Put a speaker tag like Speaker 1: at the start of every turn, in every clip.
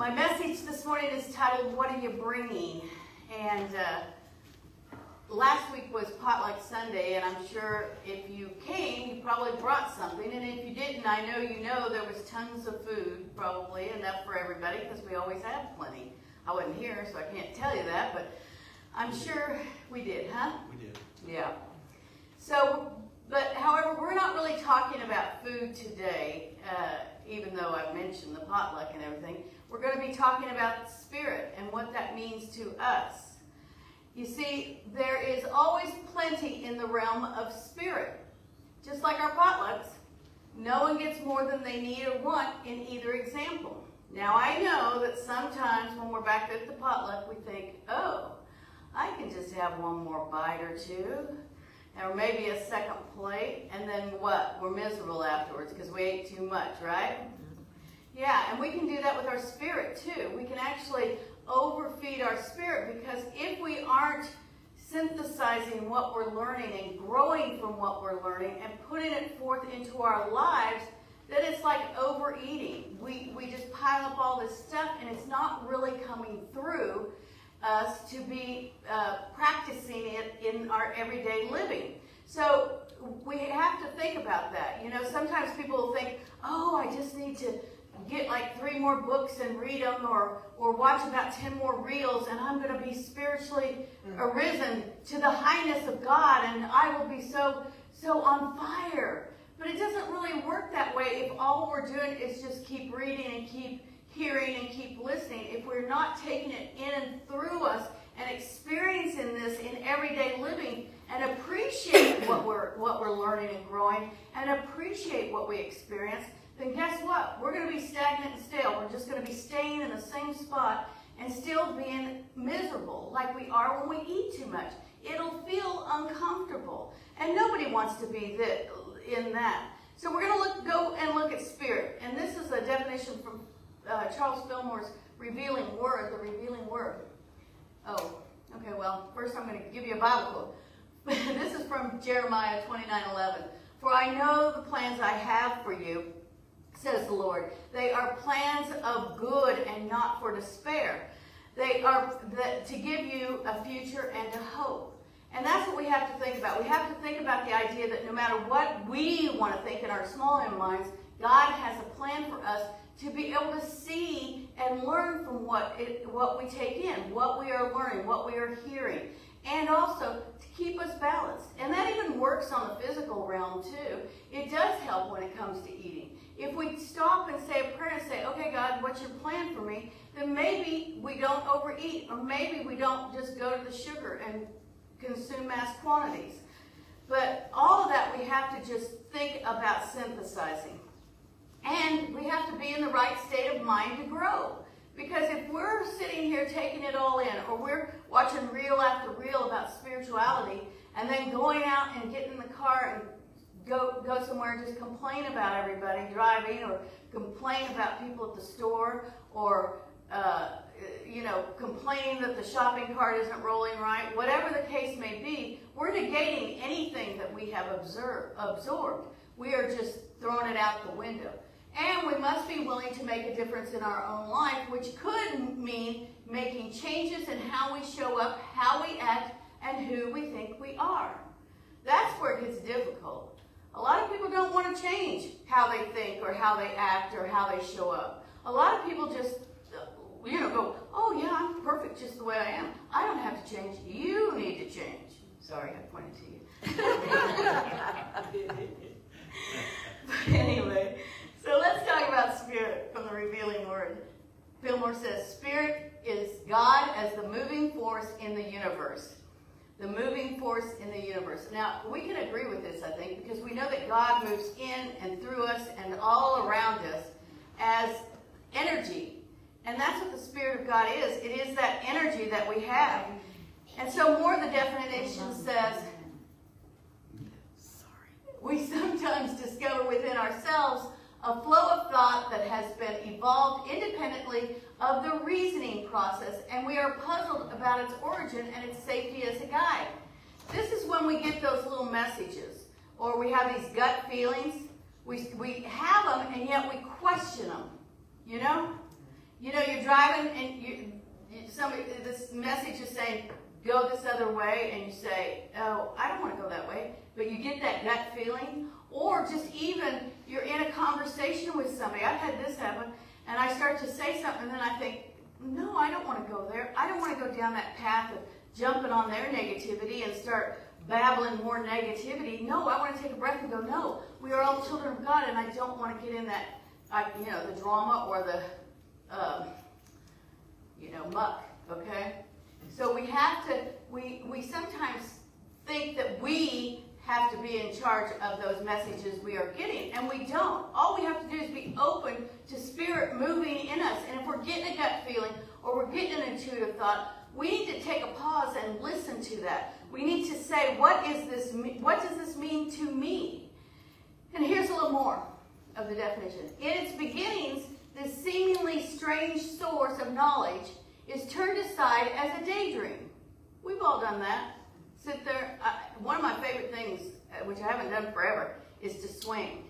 Speaker 1: My message this morning is titled, What Are You Bringing? And last week was Potluck Sunday, and I'm sure if you came, you probably brought something. And if you didn't, I know you know there was tons of food, probably enough for everybody, because we always have plenty. I wasn't here, so I can't tell you that, but I'm sure we did, huh?
Speaker 2: We did.
Speaker 1: Yeah. So, but however, we're not really talking about food today, even though I've mentioned the potluck and everything. We're going to be talking about spirit and what that means to us. You see, there is always plenty in the realm of spirit. Just like our potlucks, no one gets more than they need or want in either example. Now, I know that sometimes when we're back at the potluck, we think, oh, I can just have one more bite or two, or maybe a second plate, and then what? We're miserable afterwards because we ate too much, right? Yeah, and we can do that with our spirit too. We can actually overfeed our spirit, because if we aren't synthesizing what we're learning and growing from what we're learning and putting it forth into our lives, then it's like overeating. We just pile up all this stuff, and it's not really coming through us to be practicing it in our everyday living. So we have to think about that. You know, sometimes people will think, oh, I just need to get like 3 more books and read them, or watch about 10 more reels, and I'm going to be spiritually arisen to the highness of God, and I will be so on fire. But it doesn't really work that way if all we're doing is just keep reading and keep hearing and keep listening. If we're not taking it in and through us and experiencing this in everyday living and appreciate what we're learning and growing and appreciate what we experience, then guess what? We're going to be stagnant and stale. We're just going to be staying in the same spot and still being miserable like we are when we eat too much. It'll feel uncomfortable, and nobody wants to be in that. So we're going to go and look at spirit, and this is a definition from Charles Fillmore's Revealing Word, the Revealing Word. Oh, okay, well, first I'm going to give you a Bible quote. This is from Jeremiah 29:11. For I know the plans I have for you, says the Lord. They are plans of good and not for despair. They are to give you a future and a hope. And that's what we have to think about. We have to think about the idea that no matter what we want to think in our small minds, God has a plan for us to be able to see and learn from what we take in, what we are learning, what we are hearing, and also to keep us balanced. And that even works on the physical realm too. It does help when it comes to eating. If we stop and say a prayer and say, okay, God, what's your plan for me? Then maybe we don't overeat, or maybe we don't just go to the sugar and consume mass quantities. But all of that we have to just think about synthesizing. And we have to be in the right state of mind to grow. Because if we're sitting here taking it all in, or we're watching reel after reel about spirituality, and then going out and getting in the car and go somewhere and just complain about everybody driving, or complain about people at the store, or complaining that the shopping cart isn't rolling right, whatever the case may be, we're negating anything that we have absorbed. We are just throwing it out the window. And we must be willing to make a difference in our own life, which could mean making changes in how we show up, how we act, and who we think we are. That's where it gets difficult. A lot of people don't want to change how they think or how they act or how they show up. A lot of people just, go, oh yeah, I'm perfect just the way I am. I don't have to change. You need to change. Sorry, I pointed to you. But anyway, so let's talk about spirit from the Revealing Word. Fillmore says, spirit is God as the moving force in the universe. The moving force in the universe. Now, we can agree with this, I think, because we know that God moves in and through us and all around us as energy. And that's what the Spirit of God is. It is that energy that we have. And so more of the definition says, we sometimes discover within ourselves a flow of thought that has been evolved independently of the reasoning process, and we are puzzled about its origin and its safety as a guide. This is when we get those little messages, or we have these gut We have them, and yet we question them. You know, you're you're driving and this message is saying, go this other way, and you say, oh, I don't want to go that way, but you get that gut feeling. Or just even you're in a conversation with somebody. I've had this happen, and I start to say something, and then I think, no, I don't want to go there. I don't want to go down that path of jumping on their negativity and start babbling more negativity. No, I want to take a breath and go, no, we are all children of God, and I don't want to get in that, the drama or the, muck, okay? So we have to, we sometimes think that we have to be in charge of those messages we are getting, and we don't. All we have to do is be open to Spirit moving in us, and if we're getting a gut feeling or we're getting an intuitive thought, we need to take a pause and listen to that. We need to say, what does this mean to me? And here's a little more of the definition. In its beginnings, this seemingly strange source of knowledge is turned aside as a daydream. We've all done that. Sit there. One of my favorite things, which I haven't done forever, is to swing.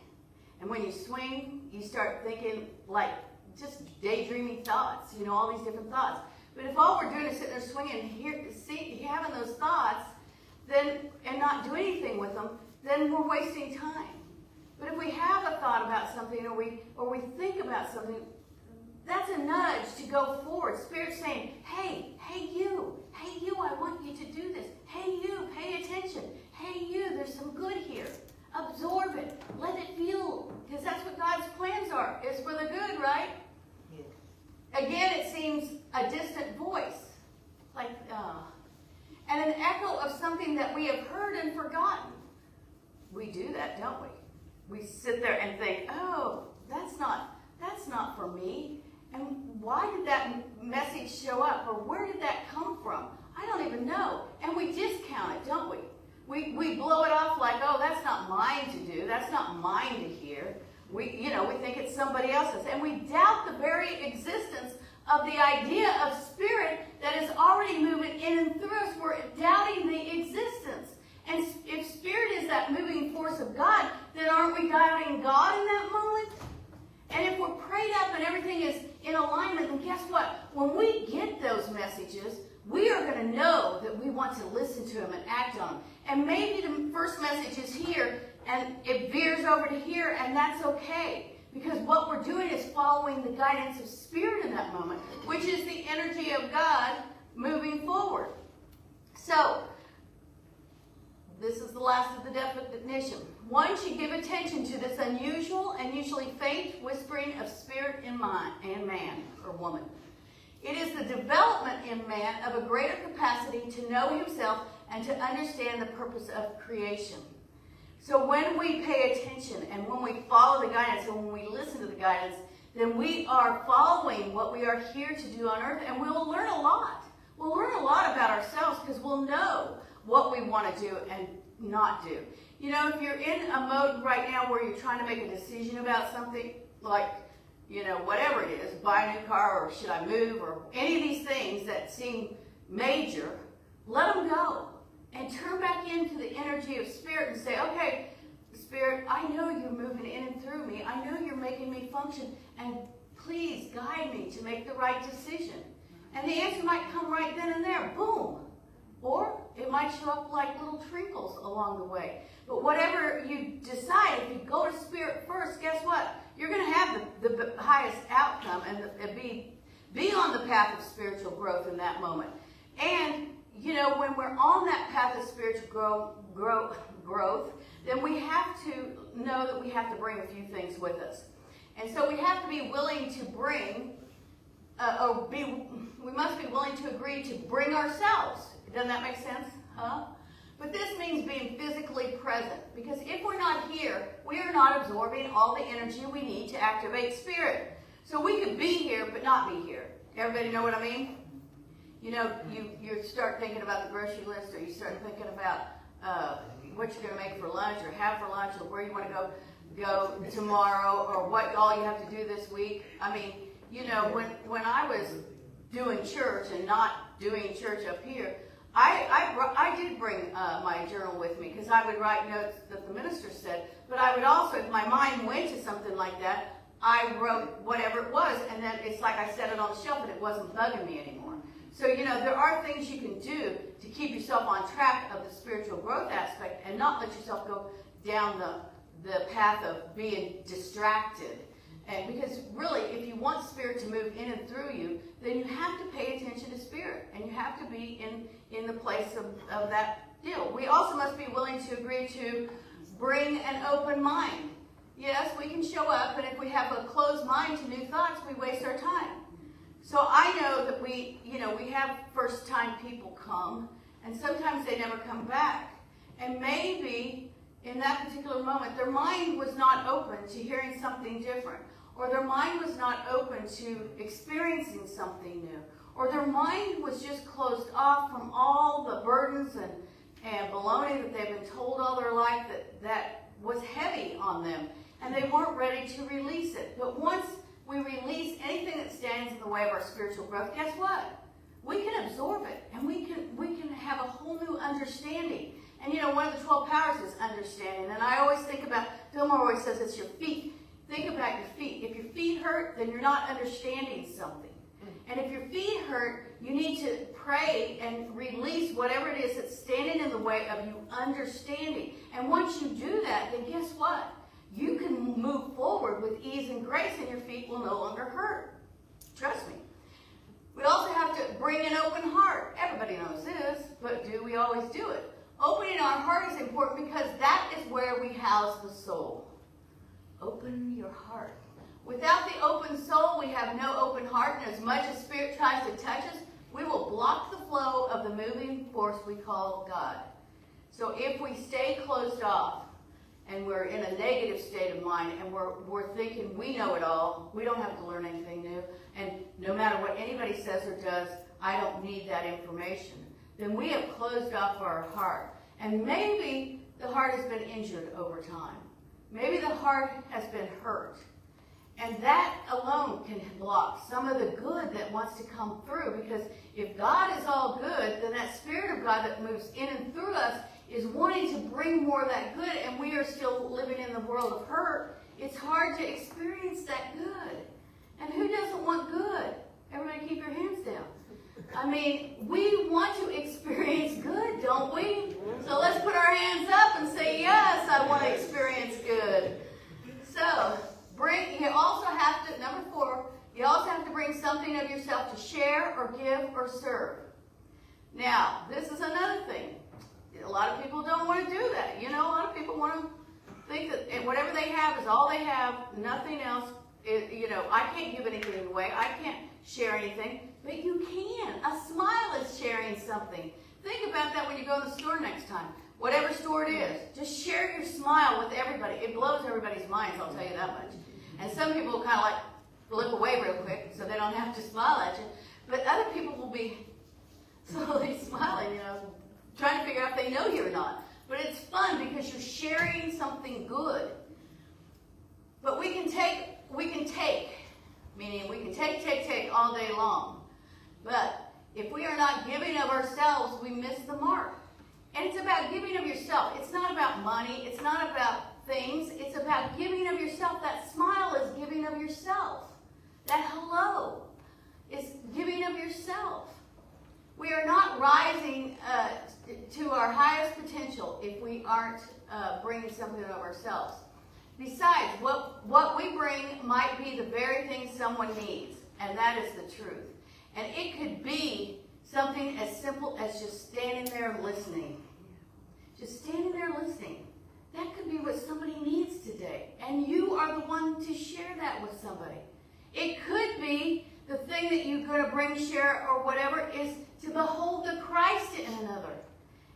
Speaker 1: And when you swing, you start thinking like just daydreaming thoughts, all these different thoughts. But if all we're doing is sitting there swinging, having those thoughts, then and not do anything with them, then we're wasting time. But if we have a thought about something, or we think about something, that's a nudge to go forward. Spirit's saying, hey you, I want you to do this. Hey you, pay attention. Hey you, there's some good here. Absorb it. Let it feel, because that's what God's plans are. It's for the good, right? Yeah. Again, it seems a distant voice, and an echo of something that we have heard and forgotten. We do that, don't we? We sit there and think, oh, that's not for me. And why did that message show up? Or where did that come from? I don't even know. And we discount it, don't we? We blow it off like, oh, that's not mine to do. That's not mine to hear. We think it's somebody else's. And we doubt the very existence of the idea of Spirit that is already moving in and through us. We're doubting the existence. And if Spirit is that moving force of God, then aren't we doubting God in that moment? And if we're prayed up and everything is in alignment, then guess what? When we get those messages, we are going to know that we want to listen to them and act on them. And maybe the first message is here, and it veers over to here, and that's okay. Because what we're doing is following the guidance of Spirit in that moment, which is the energy of God moving forward. So, this is the last of the definition. One should give attention to this unusual and usually faint whispering of Spirit in man or woman. It is the development in man of a greater capacity to know himself and to understand the purpose of creation. So when we pay attention and when we follow the guidance and when we listen to the guidance, then we are following what we are here to do on earth, and we will learn a lot. We'll learn a lot about ourselves because we'll know what we want to do and not do. If you're in a mode right now where you're trying to make a decision about something, like, whatever it is, buy a new car or should I move or any of these things that seem major, let them go and turn back into the energy of Spirit and say, okay, Spirit, I know you're moving in and through me. I know you're making me function, and please guide me to make the right decision. And the answer might come right then and there, boom. Or it might show up like little trinkles along the way. But whatever you decide, if you go to Spirit first, guess what? You're going to have the highest outcome and be on the path of spiritual growth in that moment. And, when we're on that path of spiritual growth, then we have to know that we have to bring a few things with us. And so we have to be willing to bring, we must be willing to agree to bring ourselves. Doesn't that make sense? Huh? But this means being physically present. Because if we're not here, we are not absorbing all the energy we need to activate Spirit. So we could be here, but not be here. Everybody know what I mean? You start thinking about the grocery list, or you start thinking about what you're going to make for lunch, or have for lunch, or where you want to go tomorrow, or what all you have to do this week. I mean, when I was doing church and not doing church up here, I did bring my journal with me because I would write notes that the minister said, but I would also, if my mind went to something like that, I wrote whatever it was, and then it's like I set it on the shelf and it wasn't bugging me anymore. So, there are things you can do to keep yourself on track of the spiritual growth aspect and not let yourself go down the path of being distracted. And because really, if you want Spirit to move in and through you, then you have to pay attention to Spirit, and you have to be in the place of that deal. We also must be willing to agree to bring an open mind. Yes, we can show up, and if we have a closed mind to new thoughts, we waste our time. So I know that we have first-time people come, and sometimes they never come back. And maybe in that particular moment, their mind was not open to hearing something different, or their mind was not open to experiencing something new, or their mind was just closed off from all the burdens and baloney that they've been told all their life that was heavy on them, and they weren't ready to release it. But once we release anything that stands in the way of our spiritual growth, guess what? We can absorb it, and we can have a whole new understanding. And one of the 12 powers is understanding. And I always think about, Fillmore always says it's your feet. Think about your feet. If your feet hurt, then you're not understanding something. And if your feet hurt, you need to pray and release whatever it is that's standing in the way of you understanding. And once you do that, then guess what? You can move forward with ease and grace, and your feet will no longer hurt. Trust me. We also have to bring an open heart. Everybody knows this, but do we always do it? Opening our heart is important because that is where we house the soul. Open your heart. Without the open soul, we have no open heart, and as much as Spirit tries to touch us, we will block the flow of the moving force we call God. So if we stay closed off, and we're in a negative state of mind, and we're thinking we know it all, we don't have to learn anything new, and no matter what anybody says or does, I don't need that information, then we have closed off our heart. And maybe the heart has been injured over time. Maybe the heart has been hurt. And that alone can block some of the good that wants to come through. Because if God is all good, then that Spirit of God that moves in and through us is wanting to bring more of that good, and we are still living in the world of hurt. It's hard to experience that good. And who doesn't want good? Everybody keep your hands down. I mean, we want to experience good, don't we? So let's put our hands up and say, yes, I want to experience good. So, you also have to, number 4, you also have to bring something of yourself to share or give or serve. Now, this is another thing. A lot of people don't want to do that. A lot of people want to think that whatever they have is all they have, nothing else. I can't give anything away. I can't share anything. But you can. A smile is sharing something. Think about that when you go to the store next time. Whatever store it is, just share your smile with everybody. It blows everybody's minds, I'll tell you that much. And some people will kind of look away real quick so they don't have to smile at you. But other people will be slowly smiling, trying to figure out if they know you or not. But it's fun because you're sharing something good. But we can take, meaning we can take all day long. But if we are not giving of ourselves, we miss the mark. And it's about giving of yourself. It's not about money. It's not about things. It's about giving of yourself. That smile is giving of yourself. That hello is giving of yourself. We are not rising to our highest potential if we aren't bringing something of ourselves. Besides, what we bring might be the very thing someone needs, and that is the truth. And it could be something as simple as just standing there listening. Just standing there listening. That could be what somebody needs today. And you are the one to share that with somebody. It could be the thing that you're going to bring, share, or whatever is to behold the Christ in another.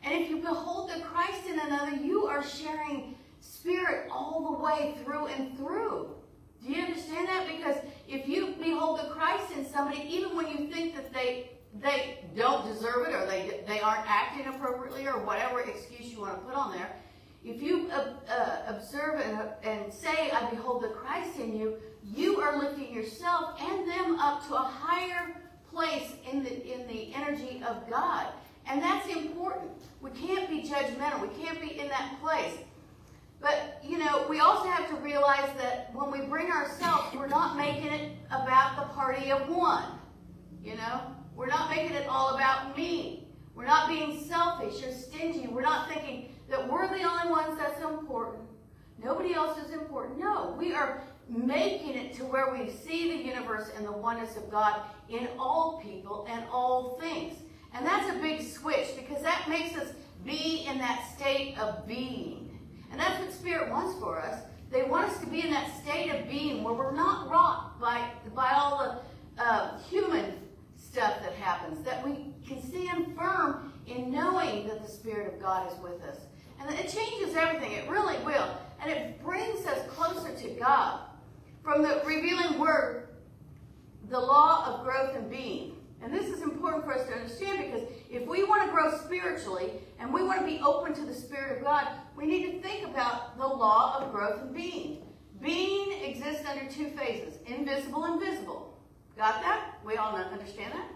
Speaker 1: And if you behold the Christ in another, you are sharing Spirit all the way through and through. Do you understand that? Because if you behold the Christ in somebody, even when you think that they don't deserve it, or they aren't acting appropriately, or whatever excuse you want to put on there, if you observe and say, I behold the Christ in you, you are lifting yourself and them up to a higher place in the energy of God. And that's important. We can't be judgmental. We can't be in that place. But, we also have to realize that when we bring ourselves, we're not making it about the party of one. We're not making it all about me. We're not being selfish or stingy. We're not thinking that we're the only ones that's important. Nobody else is important. No, we are making it to where we see the universe and the oneness of God in all people and all things. And that's a big switch, because that makes us be in that state of being. And that's what Spirit wants for us. They want us to be in that state of being where we're not rocked by all the human stuff that happens, that we can stand firm in knowing that the Spirit of God is with us. And it changes everything. It really will. And it brings us closer to God. From the revealing word, the law of growth and being. And this is important for us to understand, because if we want to grow spiritually and we want to be open to the Spirit of God, we need to think about the law of growth and being. Being exists under two phases, invisible and visible. Got that? We all understand that?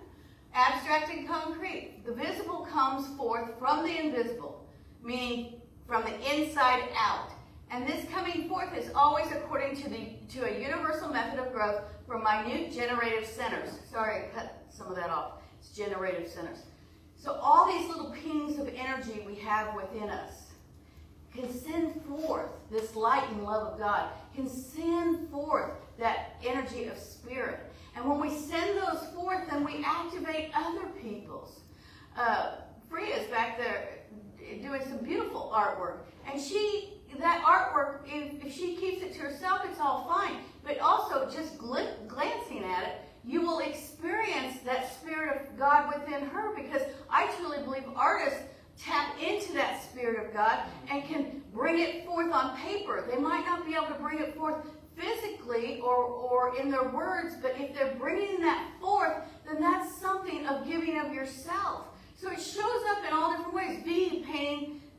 Speaker 1: Abstract and concrete. The visible comes forth from the invisible, meaning from the inside out. And this coming forth is always according to a universal method of growth from minute generative centers. Sorry, I cut some of that off. It's generative centers. So all these little pings of energy we have within us can send forth this light and love of God, can send forth that energy of Spirit. And when we send those forth, then we activate other people's. Freya's back there doing some beautiful artwork. And that artwork, if she keeps it to herself, it's all fine. But also, just glancing at it, you will experience that Spirit of God within her, because I truly believe artists tap into that Spirit of God and can bring it forth on paper. They might not be able to bring it forth physically or in their words, but if they're bringing that forth, then that's something of giving of yourself. So it shows up in all different ways. V,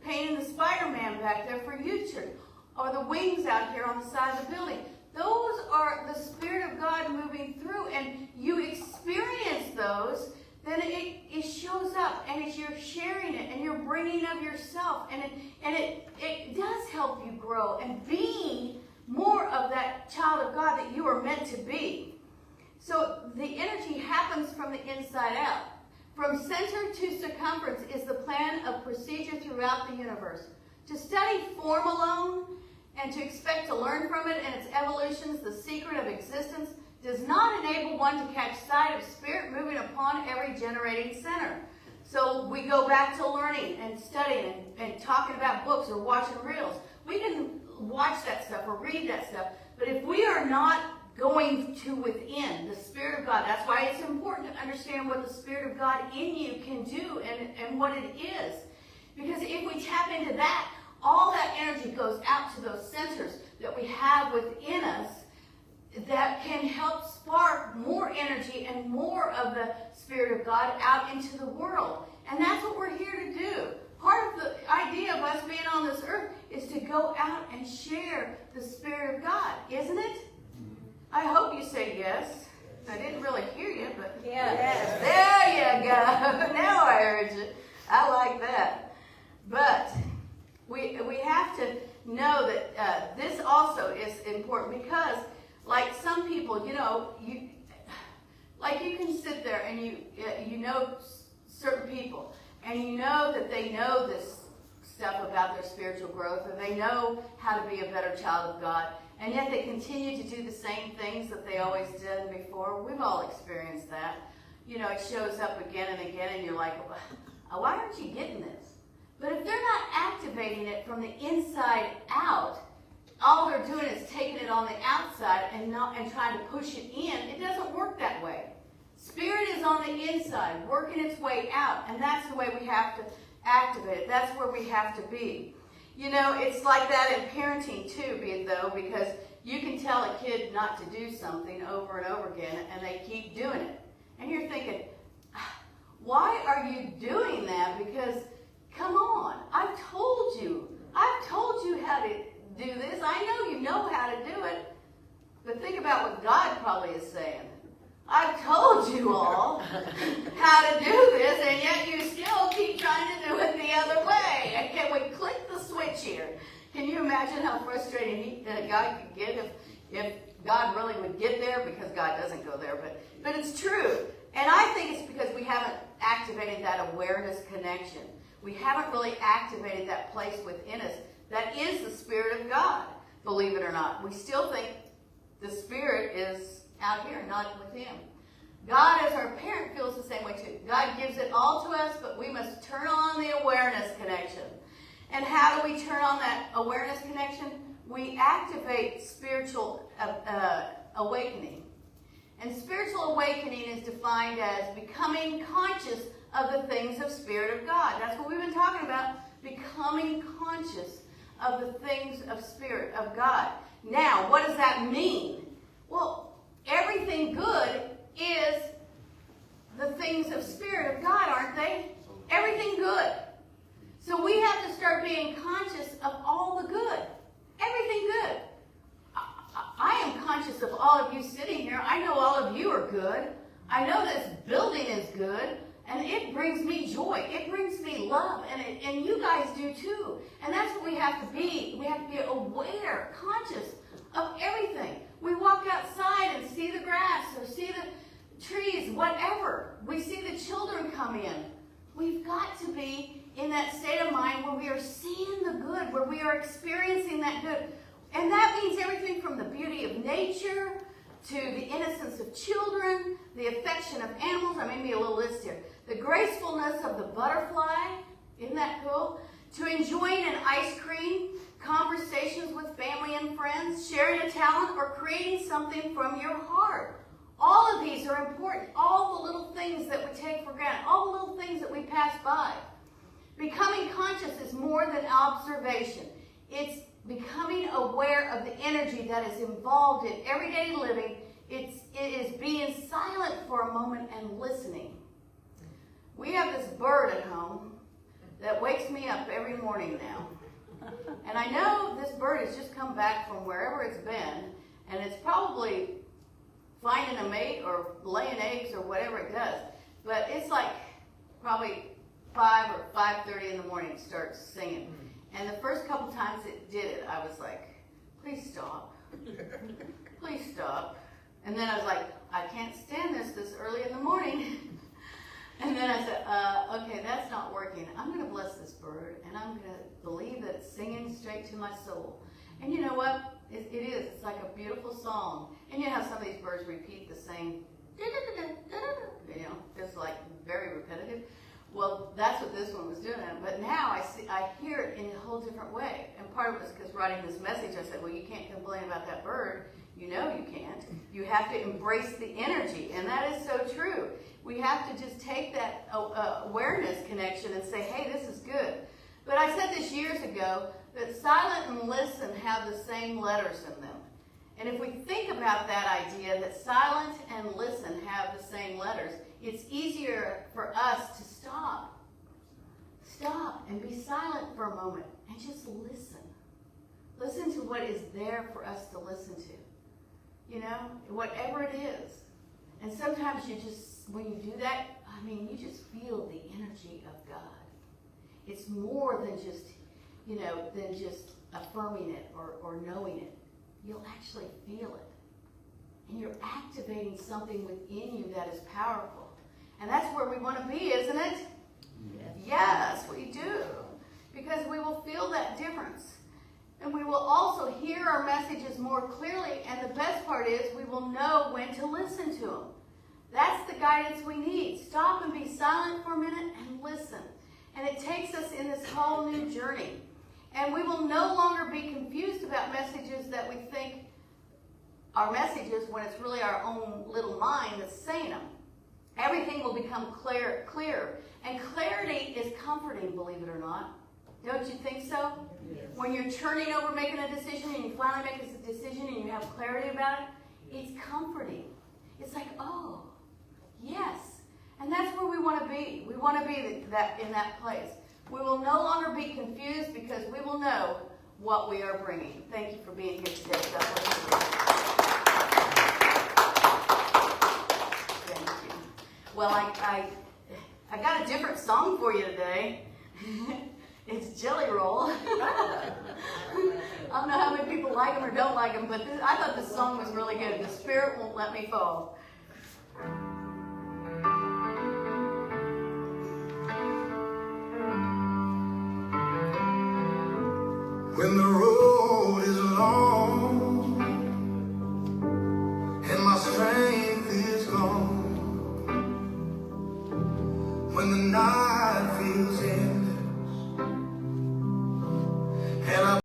Speaker 1: painting the Spider-Man back there for YouTube, or the wings out here on the side of the building. Those are the Spirit of God moving through, and you experience those, then it shows up, and as you're sharing it, and you're bringing of yourself, and it does help you grow and be more of that child of God that you are meant to be. So the energy happens from the inside out. From center to circumference is the plan of procedure throughout the universe. To study form alone and to expect to learn from it and its evolutions, the secret of existence, does not enable one to catch sight of Spirit moving upon every generating center. So we go back to learning and studying and talking about books or watching reels. We can watch that stuff or read that stuff, but if we are not going to within the Spirit of God, that's why it's important to understand what the Spirit of God in you can do and what it is. Because if we tap into that, all that energy goes out to those centers that we have within us that can help spark more energy and more of the Spirit of God out into the world. And that's what we're here to do. Part of the idea of us being on this earth is to go out and share the Spirit of God, isn't it? I hope you say yes. I didn't really hear you, but yes. There you go. Now I heard you. I like that. But we have to know that this also is important, because like some people, you can sit there and you know certain people, and you know that they know this stuff about their spiritual growth, or they know how to be a better child of God, and yet they continue to do the same things that they always did before. We've all experienced that. It shows up again and again, and you're like, why aren't you getting this? But if they're not activating it from the inside out, all they're doing is taking it on the outside and trying to push it in. It doesn't work that way. Spirit is on the inside, working its way out, and that's the way we have to activate it. That's where we have to be. It's like that in parenting too, because you can tell a kid not to do something over and over again, and they keep doing it. And you're thinking, why are you doing that? Because, come on, I've told you how to do this. I know you know how to do it. But think about what God probably is saying. I've told you all how to do this, and yet you still keep trying to do it the other way. And can we click the switch here? Can you imagine I could get if God really would get there, because God doesn't go there, but it's true. And I think it's because we haven't activated that awareness connection. We haven't really activated that place within us that is the Spirit of God, believe it or not. We still think the Spirit is out here, not with Him. God, as our parent, feels the same way too. God gives it all to us, but we must turn on the awareness connection. And how do we turn on that awareness connection? We activate spiritual awakening. And spiritual awakening is defined as becoming conscious of the things of Spirit of God. That's what we've been talking about, becoming conscious of the things of Spirit of God. Now, what does that mean? Well, everything good is the things of Spirit of God, aren't they? Everything good. So we have to start being conscious of all the good. Everything good. I am conscious of all of you sitting here. I know all of you are good. I know this building is good. And it brings me joy. It brings me love. And you guys do too. And that's what we have to be. We have to be aware, conscious of everything. We walk outside and see the grass or see the trees, whatever. We see the children come in. We've got to be in that state of mind where we are seeing the good, where we are experiencing that good. And that means everything from the beauty of nature to the innocence of children, the affection of animals. I made me a little list here. The gracefulness of the butterfly. Isn't that cool? To enjoying an ice cream, conversations with family and friends, sharing a talent, or creating something from your heart. All of these are important. All the little things that we take for granted. All the little things that we pass by. Becoming conscious is more than observation. It's becoming aware of the energy that is involved in everyday living. It is being silent for a moment and listening. We have this bird at home that wakes me up every morning now. And I know this bird has just come back from wherever it's been, and it's probably finding a mate or laying eggs or whatever it does. But it's like probably 5 or 5:30 in the morning it starts singing. And the first couple times it did it, I was like, please stop. Please stop. And then I was like, I can't stand this early in the morning. And then I said, okay, that's not working. I'm going to bless this bird, and I'm going to believe that it's singing straight to my soul. And you know what? It is. It's like a beautiful song. And you know how some of these birds repeat the same, you know, it's like very repetitive. Well, that's what this one was doing. But now I hear it in a whole different way. And part of it was because writing this message, I said, well, you can't complain about that bird. You know you can't. You have to embrace the energy. And that is so true. We have to just take that awareness connection and say, hey, this is good. But I said this years ago, that silent and listen have the same letters in them. And if we think about that idea, that silent and listen have the same letters, it's easier for us to stop. Stop and be silent for a moment and just listen. Listen to what is there for us to listen to. You know, whatever it is. And sometimes you just, when you do that, I mean, you just feel the energy of God. It's more than just, you know, than just affirming it or knowing it. You'll actually feel it. And you're activating something within you that is powerful. And that's where we want to be, isn't it? Yes, we do. Because we will feel that difference. And we will also hear our messages more clearly. And the best part is we will know when to listen to them. That's the guidance we need. Stop and be silent for a minute and listen. And it takes us in this whole new journey. And we will no longer be confused about messages that we think are messages when it's really our own little mind that's saying them. Everything will become clear. And clarity is comforting, believe it or not. Don't you think so? Yes. When you're turning over making a decision and you finally make a decision and you have clarity about it, it's comforting. It's like, oh, yes. And that's where we want to be. We want to be in that place. We will no longer be confused because we will know what we are bringing. Thank you for being here today. God bless you. Thank you. Well, I got a different song for you today. It's Jelly Roll. I don't know how many people like them or don't like them, but I thought this song was really good. The Spirit Won't Let Me Fall.
Speaker 2: When the road is long and my strength is gone, when the night